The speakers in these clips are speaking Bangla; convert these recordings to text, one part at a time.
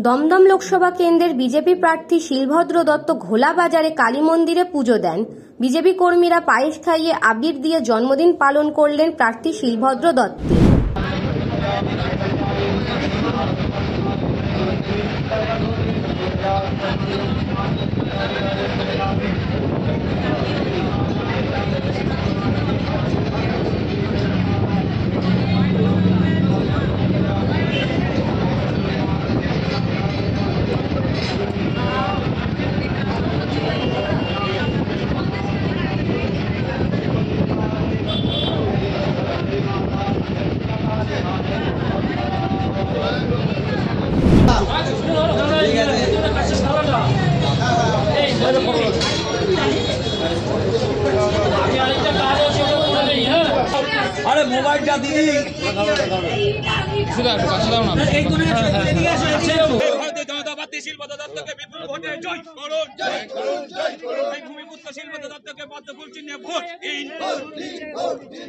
দমদম লোকসভা কেন্দ্রের বিজেপি প্রার্থী শিলভদ্র দত্ত ঘোলা বাজারে কালী মন্দিরে পুজো দেন। বিজেপি কর্মীরা পায়েস খাইয়ে আবির দিয়ে জন্মদিন পালন করলেন প্রার্থী শিলভদ্র দত্তের। अरे मोबाइल जा दीदी सुधा पास दाও না भारतीय जनता पार्टी শিলভদ্র দত্তকে বিপুল ভোটে জয় করুন জয় করুন জয় করুন এই ভূমিপুত্র শিলভদ্র দত্তকে পদ্মফুল চিহ্নে ভোট দিন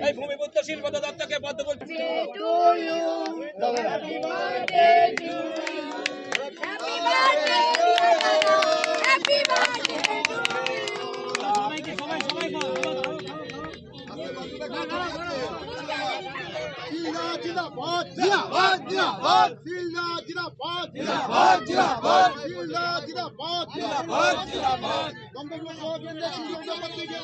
এই ভূমিপুত্র শিলভদ্র দত্তকে পদ্মফুল to you happy birthday to you happy birthday happy birthday जिंदाबाद जिंदाबाद जिंदाबाद जिंदाबाद जिंदाबाद जिंदाबाद जिंदाबाद जिंदाबाद जिंदाबाद दमदम लोकसभा केंद्र शिलभद्र पत्नी के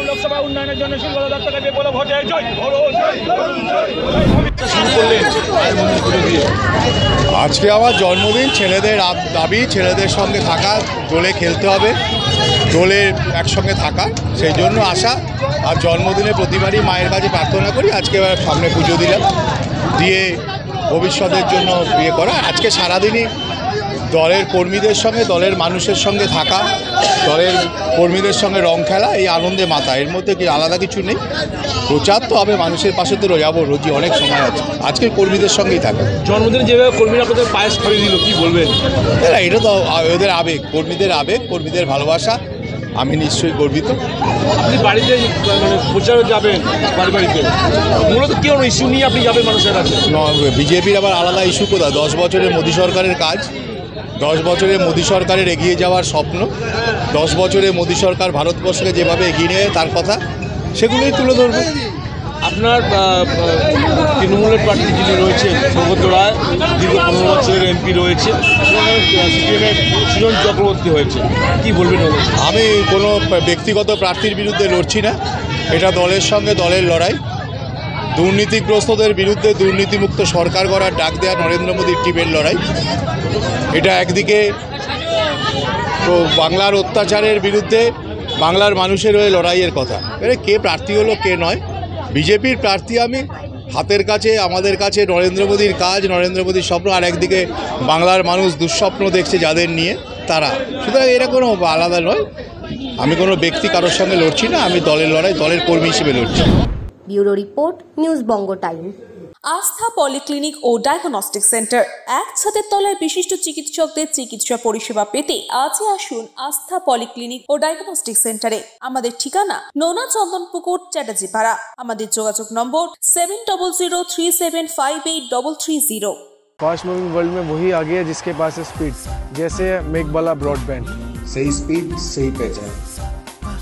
লোকসভা উন্নয়নের জন্য শিলভদ্র দত্তকে বিপুল ভোটে জয় করুন। আজকে আমার জন্মদিন, ছেলেদের দাবি ছেলেদের সঙ্গে থাকা, দোলে খেলতে হবে, দোলে একসঙ্গে থাকা, সেই জন্য আসা। আর জন্মদিনে প্রতিবারই মায়ের কাছে প্রার্থনা করি। আজকে সামনে পুজো দিলাম, দিয়ে ভবিষ্যতের জন্য বিয়ে করা। আজকে সারাদিনই দলের কর্মীদের সঙ্গে, দলের মানুষের সঙ্গে থাকা, দলের কর্মীদের সঙ্গে রং খেলা, এই আনন্দে মাথা। এর মধ্যে কি আলাদা কিছু নেই। প্রচার তো হবে, মানুষের পাশে তো যাবো, রোজই অনেক সময় আছে। আজকে কর্মীদের সঙ্গেই থাকা। জন্মদিনে যেভাবে কর্মীরা আপনাদের পায়েস খাইয়ে দিল, কি বলবেন? এটা তো ওদের আবেগ, কর্মীদের আবেগ, কর্মীদের ভালোবাসা। আমি নিশ্চয়ই গর্বিত। আপনি বাড়িতে মানে প্রচারে যাবেন, বাড়ি বাড়িতে মূলত কি ইস্যু নিয়ে আপনি যাবেন মানুষের কাছে? বিজেপির আবার আলাদা ইস্যু কোথায়? 10 বছরের মোদী সরকারের কাজ, 10 বছরে মোদী সরকারের এগিয়ে যাওয়ার স্বপ্ন, 10 বছরে মোদী সরকার ভারতবর্ষকে যেভাবে এগিয়ে নিয়ে তার কথা, সেগুলোই তুলে ধরবে। আপনার তৃণমূলের প্রার্থী যিনি রয়েছেন সৌগত রায়, দীর্ঘ 15 বছরের এমপি রয়েছে, সিপিএমের সুজন চক্রবর্তী হয়েছে, কি বলবেন? আমি কোনো ব্যক্তিগত প্রার্থীর বিরুদ্ধে লড়ছি না, এটা দলের সঙ্গে দলের লড়াই। দুর্নীতিগ্রস্তদের বিরুদ্ধে দুর্নীতিমুক্ত সরকার গড়ার ডাক দেওয়া নরেন্দ্র মোদীর টিমের লড়াই। এটা একদিকে তো বাংলার অত্যাচারের বিরুদ্ধে বাংলার মানুষের হয়ে লড়াইয়ের কথা। এবারে কে প্রার্থী হলো কে নয়, বিজেপির প্রার্থী আমি। হাতের কাছে, আমাদের কাছে নরেন্দ্র মোদীর কাজ, নরেন্দ্র মোদীর স্বপ্ন, আর একদিকে বাংলার মানুষ দুঃস্বপ্ন দেখছে যাদের নিয়ে, তারা। সুতরাং এরা কোনো আলাদা নয়। আমি কোনো ব্যক্তি কারোর সঙ্গে লড়ছি না, আমি দলের লড়াই, দলের কর্মী হিসেবে লড়ছি। ব্যুরো রিপোর্ট, নিউজ বঙ্গ টাইম। আস্থা পলিক্লিনিক ও ডায়াগনস্টিক সেন্টার, এক ছাদের তলায় বিশিষ্ট চিকিৎসকদের চিকিৎসা পরিষেবা পেতে আজই আসুন আস্থা পলিক্লিনিক ও ডায়াগনস্টিক সেন্টারে। আমাদের ঠিকানা নোনা চন্দনপুকুর, চ্যাটার্জিপাড়া। আমাদের যোগাযোগ নম্বর 7003758330। फास्ट मूविंग वर्ल्ड में वही आगे है जिसके पास है स्पीड, जैसे मेघबाला ब्रॉडबैंड। सही स्पीड, सही पहचान।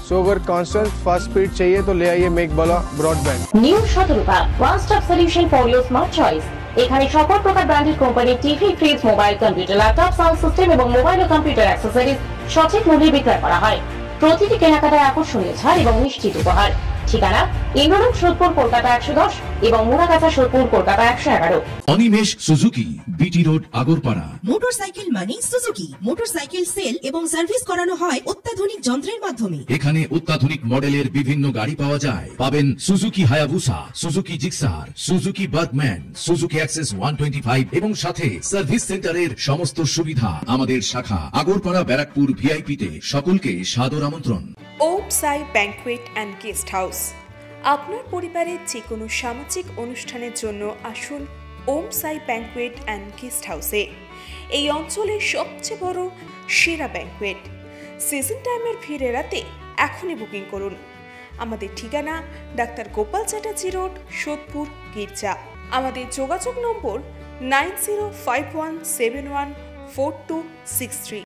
सो अगर कांस्टेंट फास्ट स्पीड चाहिए तो ले आइए Meghbala broadband. New Shatarupa one stop solution for your smart choice. এখানে সকল প্রকার ব্র্যান্ডেড কোম্পানির TV, fridge, mobile, computer, laptop, sound system এবং মোবাইল ও কম্পিউটার অ্যাক্সেসরিজ সঠিক মূল্যে বিক্রয় করা হয়। প্রতিটি কেনাকাটায় আকর্ষণীয় ছাড় এবং নিশ্চিত উপহার। ঠিকানা ইন্দ্রলোক সোদপুর কলকাতা 110 এবং Muragachha Sodepur Kolkata 111। Animesh Suzuki, BT road, Agarpara. Motorcycle মানে সুজুকি। মোটরসাইকেল সেল এবং সার্ভিস করানো হয় অত্যাধুনিক যন্ত্রের মাধ্যমে। এখানে অত্যাধুনিক মডেলের বিভিন্ন গাড়ি পাওয়া যায়। পাবেন Suzuki Hayabusa, Suzuki Gixxer, Suzuki Bergman, Suzuki access 125 এবং সাথে সার্ভিস সেন্টারের সমস্ত সুবিধা। আমাদের শাখা আগরপাড়া ব্যারাকপুর ভিআইপিতে। সকলকে সাদর আমন্ত্রণ। ওম সাই ব্যাংকুয়েট অ্যান্ড গেস্ট হাউস। আপনার পরিবারের যে কোনো সামাজিক অনুষ্ঠানের জন্য আসুন ওম সাই ব্যাংকুয়েট অ্যান্ড গেস্ট হাউসে। এই অঞ্চলের সবচেয়ে বড় সেরা ব্যাংকুয়েট। সিজন টাইমের ভিড় এড়াতে এখনই বুকিং করুন। আমাদের ঠিকানা ডাক্তার গোপাল চ্যাটার্জি রোড, সোদপুর, গির্জা। আমাদের যোগাযোগ নম্বর 9051714263।